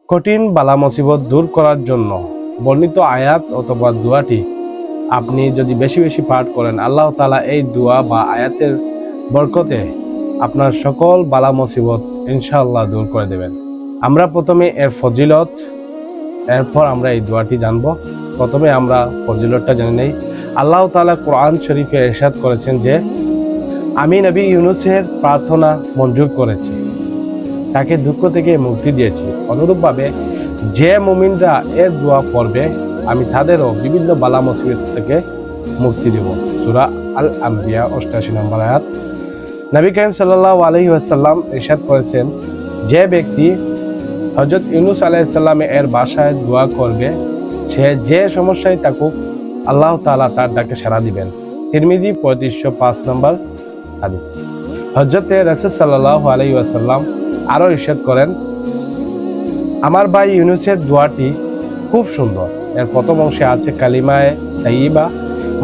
কঠিন বালা মুসিবত দূর করার জন্য বর্ণিত আয়াত অথবা দোয়াটি আপনি যদি বেশি বেশি পাঠ করেন, আল্লাহ তাআলা এই দোয়া বা আয়াতের বরকতে আপনার সকল বালা মুসিবত ইনশাআল্লাহ দূর করে দেবেন। আমরা প্রথমে এর ফজিলত, এরপর আমরা এই দোয়াটি জানব। প্রথমে আমরা ফজিলতটা জেনে নেই। আল্লাহ তাআলা কোরআন শরীফে ইরশাদ করেছেন যে, আমি নবী ইউনূসের প্রার্থনা মঞ্জুর করেছি, তাকে দুঃখ থেকে মুক্তি দিয়েছি। অনুরূপভাবে যে মুমিনরা এর দোয়া পড়বে, আমি তাদেরও বিভিন্ন বালা মুসিবত থেকে মুক্তি দেব। সূরা আল আম্বিয়া ৮৮ নম্বর আয়াত। নবী করিম সাল্লাল্লাহু আলাইহি ওয়াসাল্লাম ইরশাদ করেছেন, যে ব্যক্তি হযরত ইউনূস আলাইহিস সালাম এর ভাষায় দোয়া করবে, সে যে সমস্যায় থাকুক আল্লাহ তাআলা তার ডাকে সাড়া দিবেন। তিরমিজি ৩৫০৫ নম্বর হাদিস। হযরত রাসূল সাল্লাল্লাহু আলাইহি ওয়াসাল্লাম আরো ইরশাদ করেন, আমার ভাই ইউনূসের দোয়াটি খুব সুন্দর। এর প্রথম অংশে আছে কালিমায়ে তাইয়্যিবা,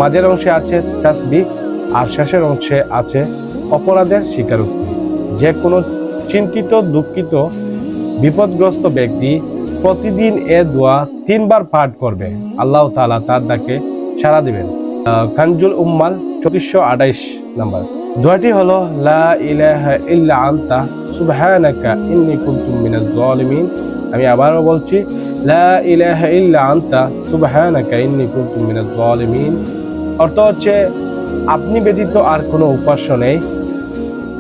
মাঝের অংশে আছে তাসবিহ, আর শেষের অংশে আছে অপরাধের স্বীকারোক্তি। যে কোনো চিন্তিত, দুঃখিত, বিপদগ্রস্ত ব্যক্তি প্রতিদিন এ দোয়া ৩ বার পাঠ করবে, আল্লাহ তাআলা তার ডাকে সাড়া দিবেন। কানজুল উম্মাল ৩৪২৮ নম্বর। দোয়াটি হলো, লা ইলাহা ইল্লা আনতা সুবহানাকা ইন্নী কুনতু মিনাজ জালিমিন। আমি আবারও বলছি, লা ইলাহা ইল্লা আনতা সুবহানাকা ইন্নী কুনতু মিনাজ জালিমিন। অর্থ হচ্ছে, আপনি ব্যতীত আর কোনো উপাস্য নেই,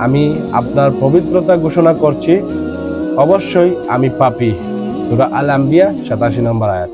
আমি আপনার পবিত্রতা ঘোষণা করছি, অবশ্যই আমি পাপী। সূরা আল আম্বিয়া ৮৭ নম্বর আয়াত।